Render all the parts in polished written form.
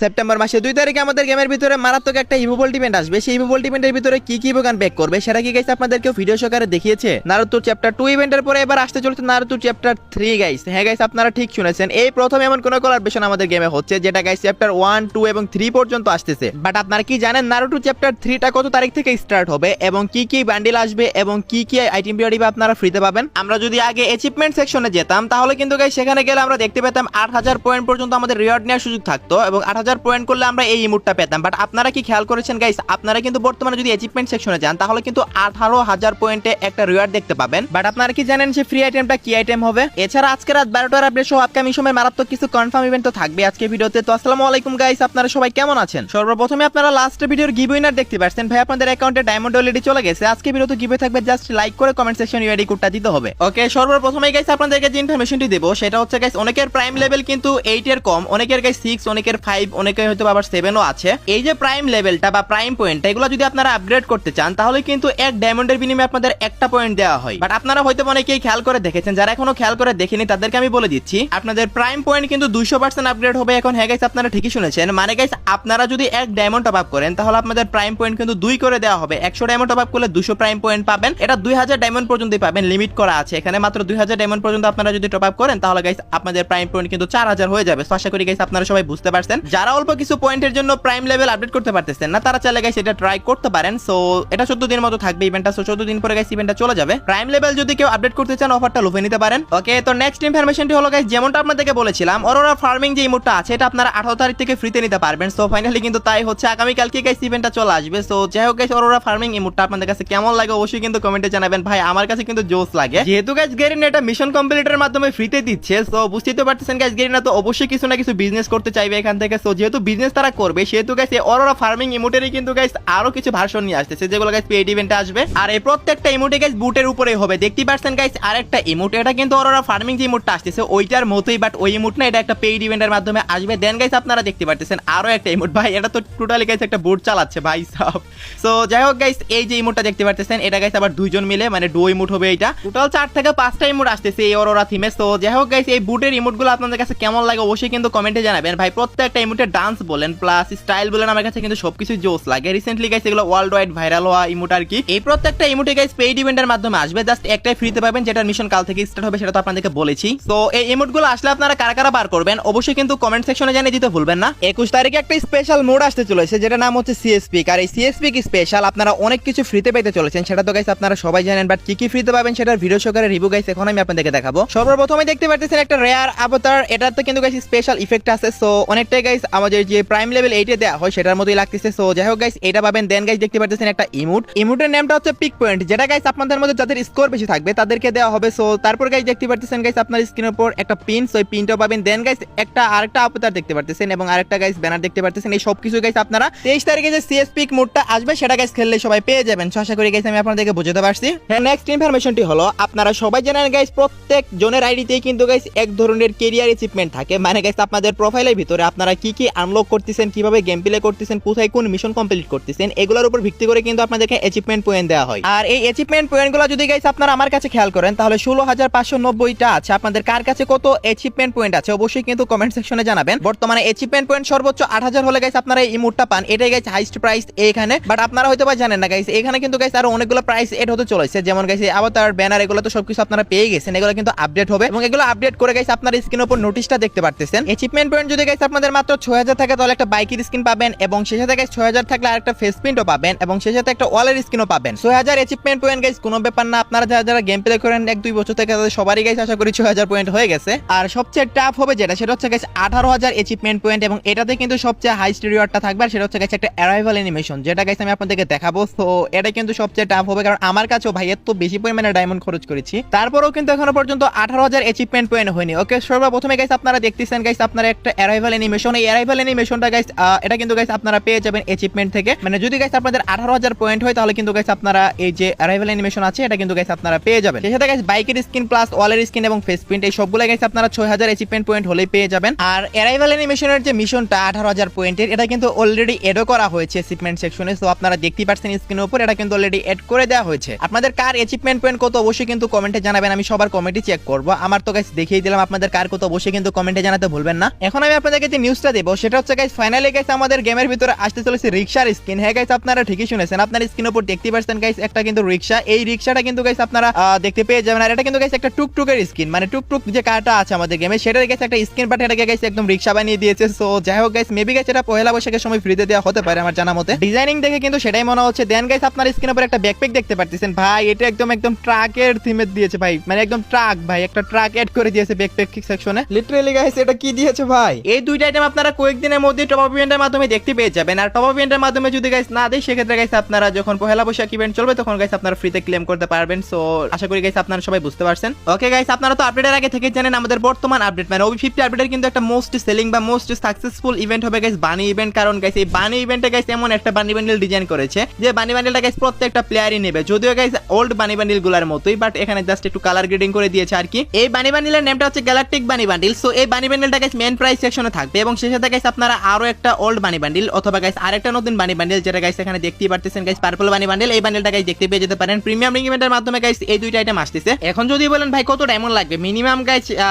September মাসে 2 তারিখে আমাদের গেমের ভিতরে মারাত্মক একটা ইভোভোল্ট ইভেন্ট আসবে। সেই ইভোভোল্ট ইভেন্টের ভিতরে কি কি ইভোগান ব্যাক করবে সেটা কি গাইস আপনাদেরকে ভিডিও সহকারে দেখিয়েছে। নারুতো চ্যাপ্টার 2 ইভেন্টের পরে এবার আসতে চলেছে নারুতো চ্যাপ্টার 3 গাইস। হ্যাঁ গাইস, আপনারা ঠিক শুনেছেন, এই প্রথম এমন কোন কোলাবরেশন আমাদের গেমে হচ্ছে যেটা গাইস চ্যাপ্টার 1, 2 এবং 3 পর্যন্ত আসতেছে। বাট আপনারা কি জানেন নারুতো চ্যাপ্টার 3 টা কত তারিখ থেকে স্টার্ট হবে এবং কি কি বান্ডিল আসবে এবং কি কি আইটেম পিরিয়ড আপনারা ফ্রিতে পাবেন? আমরা যদি আগে অ্যাচিভমেন্ট সেকশনে যেতাম তাহলে কিন্তু গাইস সেখানে গেলে আমরা দেখতে পেতাম 8000 পয়েন্ট পর্যন্ত আমাদের রিওয়ার্ড নেওয়ার সুযোগ থাকতো এবং 8000 পয়েন্ট করলে আমরা এই ইমোটটা পেতাম। বাট আপনারা কি খেয়াল করেছেন গাইস, আপনারা কিন্তু বর্তমানে যদি অ্যাচিভমেন্ট সেকশনে যান তাহলে কিন্তু 18000 পয়েন্টে একটা রিওয়ার্ড দেখতে পাবেন। বাট আপনারা কি জানেন যে ফ্রি আইটেমটা কি আইটেম হবে? এছাড়া আজকে রাত 12টার আপডেট সহ আপকামিং সময় মারাত্মক কিছু কনফার্ম ইভেন্ট তো থাকবে আজকে ভিডিওতে। তো আসসালামু আলাইকুম গাইস, আপনারা সবাই কেমন আছেন? সর্বপ্রথমে আপনারা লাস্ট ভিডিওর গিভ উইনার দেখতে পাচ্ছেন। ভাই আপনাদের অ্যাকাউন্টে ডায়মন্ড অলরেডি চলে গেছে। আজকে ভিডিওতে গিভে থাকবে, জাস্ট লাইক করে কমেন্ট সেকশন ইউআইডি কোডটা দিতে হবে। ওকে, সর্বপ্রথমে গাইস আপনাদেরকে যে ইনফরমেশনটি দেব সেটা হচ্ছে গাইস অনেকের প্রাইম লেভেল কিন্তু 8 এর কম, অনেকের গাইস 6, অনেকের 5, অনেকের হয়তো আবার 7 ও আছে। এই যে প্রাইম লেভেলটা বা প্রাইম পয়েন্টটা এগুলো যদি আপনারা আপগ্রেড করতে চান তাহলে কিন্তু এক ডায়মন্ডের বিনিময়ে আপনাদের একটা পয়েন্ট দেওয়া হয়। বাট আপনারা হয়তো অনেকেই খেয়াল করে দেখেছেন, যারা এখনো খেয়াল করে দেখেনি তাদেরকে আমি বলে দিচ্ছি, আপনাদের প্রাইম পয়েন্ট কিন্তু 200% আপগ্রেড হবে এখন। হ্যাঁ গাইস, আপনারা ঠিকই শুনেছেন, মানে গাইস আপনারা যদি এক ডায়মন্ড টপ আপ করেন তাহলে আপনাদের প্রাইম পয়েন্ট কিন্তু 2 করে দেওয়া হবে। 100 ডায়মন্ড টপ আপ করলে 200 প্রাইম পয়েন্ট পাবেন। এটা 2000 ডায়মন্ড পর্যন্তই পাবেন, লিমিট করা আছে এখানে। মাত্র 2000 ডায়মন্ড পর্যন্ত আপনারা যদি টপ আপ করেন তাহলে গাইস আপনাদের প্রাইম পয়েন্ট কিন্তু 4000 হয়ে যাবে। তো আশা করি গাইস আপনারা সবাই বুঝতে পারছেন। যারা অল্প কিছু পয়েন্টের জন্য প্রাইম লেভেল আপডেট করতে পারতেছেন না তারা চাইলে গাইস এটা ট্রাই করতে পারেন। সো এটা 14 দিনের মতো থাকবে ইভেন্টটা। সো 14 দিন পরে গাইস ইভেন্টটা চলে যাবে। প্রাইম লেভেল যদি কেউ আপডেট করতে চান অফারটা লুফে নিতে পারেন। ওকে, তো নেক্সট ইনফরমেশনটি হলো গাইস যেমনটা আপনাদেরকে বলেছিলাম, অরোরা ফার্মিং যে ইমোটটা আছে এটা আপনারা 18 তারিখ থেকে ফ্রিতে নিতে পারবেন। সো ফাইনালি কিন্তু তাই হচ্ছে, আগামী কালকে গাইস ইভেন্টটা চলে আসবে। সো যাই হোক গাইস, অরোরা ফার্মিং ইমোটটা আপনাদের কাছে কেমন লাগে অবশ্যই কিন্তু কমেন্টে জানাবেন। ভাই আমার কাছে কিন্তু জোস লাগে, যেহেতু গাইস গেরিনা এটা মিশন কমপ্লিটের মাধ্যমে ফ্রিতে দিচ্ছে। সো বুঝতেই তো পারতেছেন গাইস গেরিনা তো অবশ্যই কিছু না কিছু বিজনেস করতে চাইবে এখান থেকে। সো যেহেতু বিজনেস তারা করবে সেহেতু গাইস এই অরোরা ফার্মিং ইমোটেরই কিন্তু গাইস আরো কিছু ভার্সন নিয়ে আসতেছে যেগুলো গাইস পেইড ইভেন্টে আসবে। আর এই প্রত্যেকটা ইমোটে গাইস বুটের উপরেই হবে। দেখতেই পারছেন গাইস আরেকটা ইমোট, এটা কিন্তু অরোরা ফার্মিং যে ইমোটটা আসতেছে ওইটার মতোই, বাট ওই ইমোট না, এটা একটা পেইড ইভেন্টের মাধ্যমে আসবে। দেন গাইস আপনারা দেখতে পারতেছেন আরো একটা ইমোট। ভাই এটা তো টোটালি গাইস একটা বুট চালাচ্ছে ভাই সাহেব। সো যাই হোক গাইস, এই যে ইমোটটা দেখতে পারতেছেন এটা গাইস আবার দুইজন মিলে মানে ডো ইমোট হবে। এটা টোটাল 4 থেকে 5টা ইমোট আসতেছে এই অরোরা থিমে। সো যাই হোক গাইস, এই বুটের ইমোটগুলো আপনাদের কাছে কেমন লাগে অবশ্যই কিন্তু কমেন্টে জানাবেন। ভাই প্রত্যেকটা ইমোটের ডান্স বলেন প্লাস স্টাইল বলেন আমার কাছে কিন্তু সবকিছু জোস লাগে। রিসেন্টলি গাইস এগুলো ওয়ার্ল্ড ওয়াইড ভাইরাল হওয়া ইমোট আর কি। এই প্রত্যেকটা ইমোটে গাইস পেইড ইভেন্টের মাধ্যমে আসবে, জাস্ট একটাই ফ্রিতে পাবেন যেটার মিশন কাল থেকে স্টার্ট হবে, সেটা তো আপনাদেরকে বলেছি। সো এই ইমোটগুলো আসলে আপনারা কারা কারা বার করবেন অবশ্যই কিন্তু কমেন্ট সেকশনে জানিয়ে দিতে ভুলবেন না। 21 তারিখে একটা স্পেশাল মোড আসতে চলেছে যেটা নাম হচ্ছে সিএসপি। আর এই সিএসপি কি স্পেশাল, আপনারা অনেক কিছু ফ্রিতে পেতে চলেছেন সেটা তো গাইস আপনারা সবাই জানেন। বাট কি কি ফ্রিতে পাবেন সেটার ভিডিও সহকারে রিভিউ গাইস এখন আমি আপনাদেরকে দেখাবো। সর্বপ্রথমে দেখতে পাচ্ছেন একটা রেয়ার অবতার, এটাতে কিন্তু গাইস স্পেশাল ইফেক্ট আছে। সো অনেকটাই গাইস আমাদের যে প্রাইম লেভেল 8 এ দেয়া হয় সেটার মতোই লাগতেছে। সো যাই হোক গাইস এটা পাবেন। দেন গাইস দেখতে পাচ্ছেন একটা ইমোট, ইমোটের নামটা হচ্ছে পিক পয়েন্ট, যেটা গাইস আপনাদের মধ্যে যাদের স্কোর বেশি থাকবে তাদেরকে দেওয়া হবে। সো তারপর গাইস দেখতে পাচ্ছেন গাইস আপনার স্ক্রিনের উপর একটা পিন, সো এই পিনটাও পাবেন। দেন গাইস আরেকটা অবতার দেখতে পাচ্ছেন এবং আরেকটা গাইস ব্যানার দেখতে পাচ্ছেন। এই সব কিছু গাইস আপনারা 23 তারিখে যে সিএসপি মোডটা আসবে সেটা গাইস খেললে সবাই পেয়ে যাবেন। সো আশা করি গাইস আমি আপনাদেরকে বুঝাতে পারছি। হ্যাঁ, নেক্সট ইনফরমেশনটি হলো আপনারা সবাই জানেন গাইস প্রত্যেক জনের আইডিতেই কিন্তু গাইস এক ধরনের ক্যারিয়ার অ্যাচিভমেন্ট থাকে। মানে গাইস আপনাদের প্রোফাইলের ভিতরে আপনারা কি কি আনলক করতেছেন, কিভাবে গেম প্লে করতেছেন, কোথায় কোন মিশন কমপ্লিট করতেছেন, এগুলোর উপর ভিত্তি করে কিন্তু আপনাদেরকে অ্যাচিভমেন্ট পয়েন্ট দেওয়া হয়। আর এই অ্যাচিভমেন্ট পয়েন্টগুলো যদি গাইস আপনারা আমার কাছে খেয়াল করেন তাহলে 16590টা আছে। আপনাদের কার কাছে কত অ্যাচিভমেন্ট পয়েন্ট আছে অবশ্যই কিন্তু কমেন্ট সেকশনে জানাবেন। বর্তমানে অ্যাচিভমেন্ট পয়েন্ট সর্বোচ্চ 8000 হলে গাইস আপনারা এই ইমোটটা পান, এটাই গাইস হাইস্ট প্রাইস এইখানে। বাট আপনারা হয়তো বা জানেন না গাইস এখানে কিন্তু গাইস আরো অনেকগুলো প্রাইস এড হতে চলেছে, যেমন গাইস আবাতার ব্যানার এগুলো তো সবকিছু আপনারা পেয়ে গেছেন, এগুলো কিন্তু আপডেট হবে এবং এগুলো আপডেট করে গাইস আপনারা স্ক্রিনের উপর নোটিশটা দেখতে পারতেছেন। অ্যাচিভমেন্ট পয়েন্ট যদি গাইস আপনাদের মাত্র 6000 থাকে তাহলে একটা বাইকের স্কিন পাবেন এবং সেই সাথে গাইস 6000 থাকলে আরেকটা ফেস প্রিন্টও পাবেন এবং সেই সাথে একটা ওয়ালের স্কিনও পাবেন। 6000 অ্যাচিভমেন্ট পয়েন্ট গাইস কোনো ব্যাপার না, আপনারা যারা গেম প্লে করেন 1-2 বছর থেকে তাদের সবারই গাইস আশা করি 6000 পয়েন্ট হয়ে গেছে। আর সবচেয়ে টাফ হবে যেটা সেটা হচ্ছে গাইস 18000 অ্যাচিভমেন্ট পয়েন্ট এবং এটাতে কিন্তু সবচেয়ে হাইস্ট রিওয়ার্ডটা থাকবে। আর সেটা হচ্ছে গাইস একটা অ্যারাইভাল অ্যানিমেশন, যেটা গাইস আমি আপনাদেরকে দেখাবো। সো এটা কিন্তু সবচেয়ে টাফ হবে কারণ আমার কাছেও ভাই এত বেশি পরিমাণে ডায়মন্ড খরচ করেছি, তারপরেও কিন্তু এখনো পর্যন্ত 18000 অ্যাচিভমেন্ট পয়েন্ট হয়নি। ওকে, সর্বপ্রথমে গাইস আপনারা দেখতেছেন গাইস আপনারা একটা অ্যারাইভাল অ্যানিমেশন, এই অ্যারাইভাল অ্যানিমেশনটা গাইস এটা কিন্তু গাইস আপনারা পেয়ে যাবেন অ্যাচিভমেন্ট থেকে। মানে যদি গাইস আপনাদের 18000 পয়েন্ট হয় তাহলে কিন্তু গাইস আপনারা এই যে অ্যারাইভাল অ্যানিমেশন আছে এটা কিন্তু গাইস আপনারা পেয়ে যাবেন। সেই সাথে গাইস বাইকের স্কিন প্লাস ওয়ালের স্কিন এবং ফেস প্রিন্ট এই সবগুলো গাইস আপনারা 6000 অ্যাচিভমেন্ট পয়েন্ট হলেই পেয়ে যাবেন। আর অ্যারাইভাল অ্যানিমেশনের যে মিশনটা 18000 পয়েন্টের এটা কিন্তু অলরেডি এডও করা হয়েছে অ্যাচিভমেন্ট সেকশনে। সো আপনারা দেখতেই পাচ্ছেন স্ক্রিনের উপর এটা কিন্তু অলরেডি এড করে দেওয়া হয়েছে। আপনাদের কার অ্যাচিভমেন্ট পয়েন্ট কত অবশ্যই কিন্তু কমেন্টে জানাবেন, আমি সবার কমেন্টই চেক করব। আমার তো গাইস দেখিয়ে দিলাম, আপনাদের কার কত অবশ্যই কিন্তু কমেন্টে জানাতে ভুলবেন না। এখন আমি আপনাদেরকে যে নিউজটা দেব নিব সেটা হচ্ছে গাইস ফাইনালি গাইস আমাদের গেমের ভিতরে আসতে চলেছে রিকশার স্কিন। হ্যাঁ গাইস আপনারা ঠিকই শুনেছেন, আপনার স্ক্রিনের উপর দেখতে পাচ্ছেন গাইস একটা কিন্তু রিকশা। এই রিকশাটা কিন্তু গাইস আপনারা দেখতে পেয়ে যাবেন। আর এটা কিন্তু গাইস একটা টুকটুকের স্কিন, মানে টুকটুক যে কারটা আছে আমাদের গেমে সেটার গাইস একটা স্কিন, বাট এটাকে গাইস একদম রিকশা বানিয়ে দিয়েছে। সো যাই হোক গাইস মেবি গাইস এটা পহেলা বৈশাখের সময় ফ্রিতে দেওয়া হতে পারে আমার জানা মতে, ডিজাইনিং দেখে কিন্তু সেটাই মনে হচ্ছে। দেন গাইস আপনার স্ক্রিনের উপর একটা ব্যাকপ্যাক দেখতে পাচ্ছেন ভাই, এটা একদম ট্রাকের থিমে দিয়েছে ভাই, মানে একদম ট্রাক ভাই, একটা ট্রাক এড করে দিয়েছে ব্যাকপ্যাক সেকশনে। লিটারালি গাইস এটা কি দিয়েছে ভাই। এই দুইটা আইটেম আপনারা কয়েকদিনের মধ্যে টপ আপ ইভেন্টের মাধ্যমে দেখতে পেয়ে যাবেন। আর টপ আপ ইভেন্টের মাধ্যমে যদি গাইস না দেয় সেক্ষেত্রে গাইস আপনারা যখন পহেলা বৈশাখ ইভেন্ট চলবে তখন গাইস আপনারা ফ্রিতে ক্লেম করতে পারবেন। সো আশা করি গাইস আপনারা সবাই বুঝতে পারছেন। ওকে গাইস আপনারা তো আপডেটের আগে থেকে জানেন আমাদের বর্তমান আপডেট মানে OB50 আপডেটের কিন্তু একটা মোস্ট সেলিং বা মোস্ট সাকসেসফুল ইভেন্ট হবে গাইস বানি ইভেন্ট। কারণ গাইস এই বানি ইভেন্টে গাইস এমন একটা বানি বান্ডেল ডিজাইন করেছে যে বানি বান্ডেলটা গাইস প্রত্যেকটা প্লেয়ারই নেবে, যদিও গাইস ওল্ড বানি বান্ডেল গুলার মতোই, বাট এখানে জাস্ট একটু কালার গ্রেডিং করে দিয়েছে আর কি। এই বানি বান্ডেলের নামটা হচ্ছে গ্যালাকটিক বানি বান্ডেল। সো এই বানি বান্ডেলটা গাইস মেইন প্রাইস সেকশনে থাকবে এবং সেই সাথে গাইস আপনারা আরো একটা ওল্ড বানি বান্ডেল অথবা গাইস আরেকটা নতুন বানি বান্ডেল যেটা গাইস এখানে দেখতেই পারতেছেন গাইস পার্পল বানি বান্ডেল, এই বান্ডেলটা গাইস দেখতে পেয়ে যেতে পারেন প্রিমিয়াম রিং ইভেন্টের মাধ্যমে গাইস। এই দুইটা আইটেম আসতেছে। এখন যদি বলেন ভাই কত ডায়মন্ড লাগবে, মিনিমাম গাইস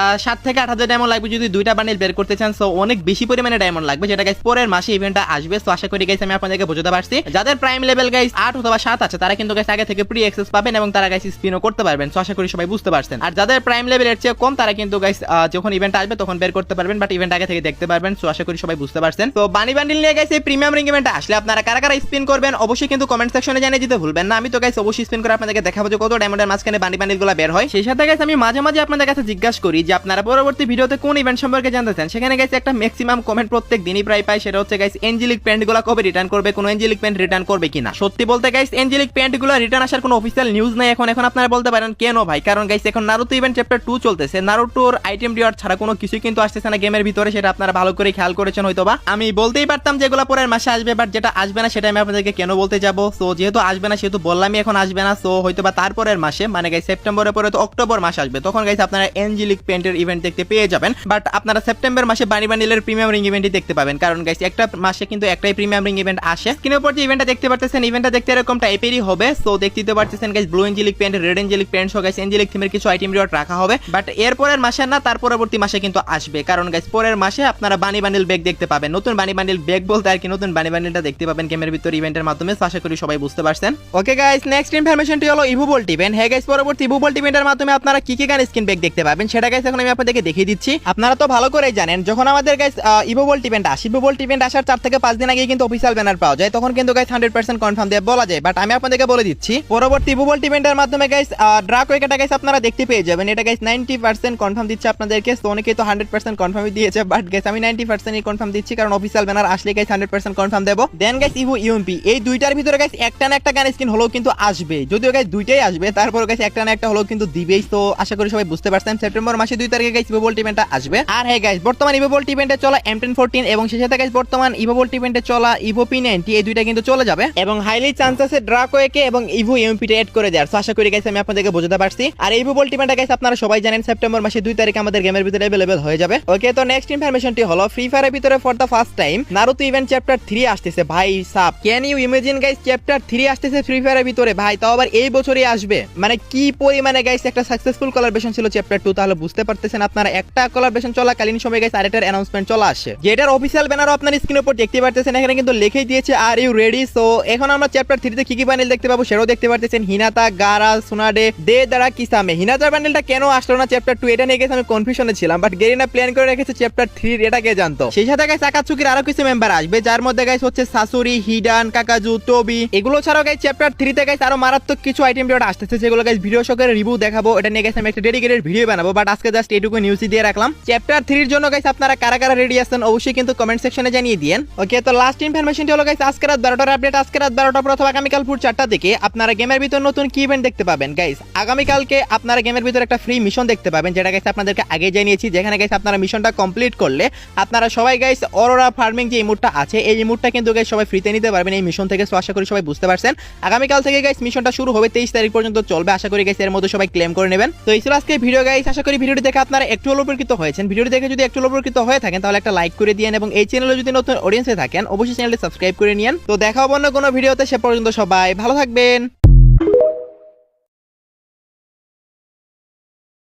7 থেকে 8,000 ডায়মন্ড লাগবে যদি দুইটা বান্ডেল বের করতে চান। সো অনেক বেশি পরিমাণে ডায়মন্ড লাগবে, যেটা গাইস পরের মাসে ইভেন্টটা আসবে। সো আশা করি গাইস আমি আপনাদেরকে বোঝাতে পারছি। যাদের প্রাইম লেভেল গাইস 8 অথবা 7 আছে তারা কিন্তু গাইস আগে থেকে প্রি অ্যাক্সেস পাবেন এবং তারা গাইস স্পিনও করতে পারবেন। সো আশা করি সবাই বুঝতে পারছেন। আর যাদের প্রাইম লেভেলের চেয়ে কম তারা কিন্তু গাইস যখন ইভেন্ট আসবে তখন বের করতে পারবেন, বাট ইভেন্ট আগে থেকে দেখতে পারবেন। সো আশা করি সবাই বুঝতে পারছেন। তো বানি বান্ডেল নিয়ে গাইস এই প্রিমিয়াম রিং ইভেন্টে আসলে আপনারা কারা কারা স্পিন করবেন অবশ্যই কিন্তু কমেন্ট সেকশনে জানিয়ে দিতে ভুলবেন না। আমি তো গাইস অবশ্যই স্পিন করে আপনাদেরকে দেখাবো যে কত ডায়মন্ডের মাঝখানে বানি বান্ডেলগুলো বের হয়। সেই সাথে গাইস আমি মাঝে মাঝে আপনাদের কাছে জিজ্ঞাসা করি যে আপনারা পরবর্তী ভিডিওতে কোন ইভেন্ট সম্পর্কে জানতে চান। সেখানে গাইস একটা ম্যাক্সিমাম কমেন্ট প্রত্যেক দিনই প্রায় পাই, সেটা হচ্ছে গাইস এঞ্জেলিক প্যান্টগুলো কবে রিটার্ন করবে, কোন এঞ্জেলিক প্যান্ট রিটার্ন করবে কিনা। সত্যি বলতে গাইস এঞ্জেলিক প্যান্টগুলো রিটার্ন আসার কোনো অফিশিয়াল নিউজ নাই এখন। আপনারা বলতে পারেন কেন ভাই, কারণ গাইস এখন নারুতো ইভেন্ট চ্যাপ্টার 2 চলতেছে, নারুটোর আইটেম রিওয়ার্ড ছাড়া কোনো কিছুই কিন্তু আসতেছে না গেমের ভিতরে, সেটা আপনারা ভালো করে খেয়াল করেছেন হয়তোবা। আমি বলতেই পারতাম যেগুলো পরের মাসে আসবে, বাট যেটা আসবে না সেটা আমি আপনাদেরকে কেন বলতে যাব। সো যেহেতু আসবে না সেহেতু বললামই এখন আসবে না। সো হয়তোবা তারপরের মাসে মানে গাইস সেপ্টেম্বরের পরে তো অক্টোবর মাস আসবে, তখন গাইস আপনারা এঞ্জেলিক প্যান্টের ইভেন্ট দেখতে পেয়ে যাবেন। বাট আপনারা সেপ্টেম্বর মাসে বানি বান্ডেলের প্রিমিয়াম রিং ইভেন্টই দেখতে পাবেন, কারণ গাইস একটা মাসে কিন্তু একটাই প্রিমিয়াম রিং ইভেন্ট আসে। স্ক্রিনের উপর যে ইভেন্টটা দেখতে পাচ্ছেন ইভেন্টটা দেখতে এরকম টাইপেরই হবে। সো দেখতে পাচ্ছেন guys blue angelic pant, red angelic pant সহ গাইস এঞ্জেলিক থিমের কিছু আইটেম রিওয়ার্ড রাখা হবে, বাট এরপরের মাসে না তার পরবর্তী মাসে কিন্তু আসবে। কারণ গাইস পরের মাসে আপনারা বানি বান্ডেল ব্যাগ দেখতে পাবেন, নতুন বানি বান্ডেল ব্যাগ বলতে আর কি নতুন বানি বান্ডেলটা দেখতে পাবেন গেমের ভিতর ইভেন্টের মাধ্যমে। আশা করি সবাই বুঝতে পারছেন। ওকে গাইস নেক্সট ইনফরমেশনটি হলো ইভোভোল্ট ইভেন্ট। হ্যাঁ গাইস পরবর্তী ইভোভোল্ট ইভেন্টের মাধ্যমে আপনারা কি কি গান স্কিন ব্যাগ দেখতে পাবেন সেটা গাইস এখন আমি আপনাদেরকে দেখিয়ে দিচ্ছি। আপনারা তো ভালো করেই জানেন যখন আমাদের গাইস ইভোভোল্ট ইভেন্ট আসে, ইভোভোল্ট ইভেন্ট আসার 4 থেকে 5 দিন আগে কিন্তু অফিশিয়াল ব্যানার পাওয়া যায়, তখন কিন্তু গাইস 100% কনফার্ম দিয়ে বলা যায়। বাট আমি আপনাদেরকে বলে দিচ্ছি পরবর্তী ইভোভোল্ট ইভেন্টের মাধ্যমে গাইস ড্রাকোয়েটা গাইস আপনারা দেখতে পেয়ে যাবেন। এটা গাইস 90% কনফার্ম দিচ্ছে আপনাদেরকে। তো অনেকেই তো 100% কনফার্মই দিয়েছে, বাট গাইস আমি 90% কনফার্ম দিচ্ছি কারণ অফিশিয়াল ব্যানার আসলে গাইস 100% কনফার্ম দেব। দেন গাইস ইভো ইউএমপি এই দুইটার ভিতরে গাইস একটা না একটা গান স্কিন হলেও কিন্তু আসবে, যদিও গাইস দুইটাই আসবে তারপর গাইস একটা না একটা হলেও কিন্তু দিবেই। তো আশা করি সবাই বুঝতে পারছেন সেপ্টেম্বর মাসে 2 তারিখে গাইস ইভোভোল্ট ইভেন্টটা আসবে। আর হ্যাঁ গাইস বর্তমান ইভোভোল্ট ইভেন্টে চলা M1014 এবং সেই সাথে গাইস বর্তমান ইভোভোল্ট ইভেন্টে চলা ইভো P90 এই দুইটা কিন্তু চলে যাবে এবং হাইলি চান্স আছে ড্রাকোয়েকে এবং ইভো ইউএমপি টা এড করে দেওয়ার। সো আশা করি গাইস আমি আপনাদেরকে বোঝাতে পারছি। আর ইভোভোল্ট ইভেন্টটা গাইস আপনারা সবাই জানেন সেপ্টেম্বর মাসে 2 তারিখে আমাদের গেমের ভিতরে अवेलेबल হয়ে যাবে। ওকে তো নেক্সট ইনফরমেশনটি হলো ফ্রি ফায়ারের ভিতরে for the first time Naruto event chapter 3 আসতেছে। ভাই সাব can you imagine guys chapter 3 আসতেছে ফ্রি ফায়ারের ভিতরে ভাই, তাও আবার এই বছরই আসবে। মানে কি পরিমাণে গাইস একটা সাকসেসফুল কোলাবোরেশন ছিল চ্যাপ্টার 2, তাহলে বুঝতে পারতেছেন আপনারা একটা কোলাবোরেশন চলাকালীন সময় গাইস আরেকটার অ্যানাউন্সমেন্ট চলে আসে, যেটার অফিশিয়াল ব্যানারও আপনার স্ক্রিনের উপর দেখতে পারতেছেন। এখানে কিন্তু লিখেই দিয়েছে আর ইউ রেডি। সো এখন আমরা চ্যাপ্টার 3 তে কি কি বান্ডেল দেখতে পাবো সেটাও দেখতে পারতেছেন। হিনাতা, গারা, সুনাডে, দে দ্বারা কিসামে। হিনাতার বান্ডেলটা কেন আসলো না চ্যাপ্টার 2 এটা নিয়ে গেছে আমি কনফিউশনে ছিলাম, বাট গেরিনা প্ল্যান করে রেখেছে চ্যাপ্টার 3 এটা কে জানতো। সেই সাথে গাইস আকাতসুকির আরো কিছু মেম্বার আসবে, যার মধ্যে গাইস হচ্ছে সাসুরি, হিডান, কাকাজু, টোবি। এগুলো ছাড়াও গাইস চ্যাপ্টার 3 তে গাইস আরো মারাত্মক কিছু আইটেম রিওয়ার্ড আসতেছে, যেগুলো গাইস ভিডিও সহকারে রিভিউ দেখাবো। এটা নিয়ে গাইস আমি একটা ডেডিকেটেড ভিডিও বানাবো, বাট আজকে জাস্ট এইটুকু নিউজই দিয়ে রাখলাম। চ্যাপ্টার 3 এর জন্য গাইস আপনারা কারা কারা রেডি আছেন অবশ্যই কিন্তু কমেন্ট সেকশনে জানিয়ে দিয়েন। ওকে তো লাস্ট ইনফরমেশনটি হলো গাইস আজকে রাত 12টার আপডেট। আজকে রাত 12টা পর অথবা আগামীকাল ভোর 4টা থেকে আপনারা গেমের ভিতর নতুন কি ইভেন্ট দেখতে পাবেন গাইস। আগামীকালকে আপনারা গেমের ভিতর একটা ফ্রি মিশন দেখতে পাবেন, যেটা গাইস আপনাদেরকে আগে জানিয়েছি, যেখানে গাইস আপনারা মিশনটা কমপ্লিট করলে আপনারা সবাই গাইস অরোরা ফার্মিং যে ইমোটটা আছে এই ইমোটটা কিন্তু গাইস সবাই ফ্রিতে নিতে পারবেন এই মিশন থেকে। সো আশা করি সবাই বুঝতে পারছেন আগামীকাল থেকে গাইস মিশনটা শুরু হবে 23 তারিখ পর্যন্ত চলবে। আশা করি গাইস এর মধ্যে সবাই ক্লেম করে নেবেন। তো এই ছিল আজকে ভিডিও গাইস। আশা করি ভিডিওটি দেখে আপনারা একটু উপকৃত হয়েছেন। ভিডিওটি দেখে যদি একটু উপকৃত হয়ে থাকেন তাহলে একটা লাইক করে দিয়েন এবং এই চ্যানেলে যদি নতুন অডিয়েন্স হয়ে থাকেন অবশ্যই চ্যানেলটি সাবস্ক্রাইব করে নিয়েন। তো দেখা হবে অন্য কোনো ভিডিওতে, সে পর্যন্ত সবাই ভালো থাকবেন।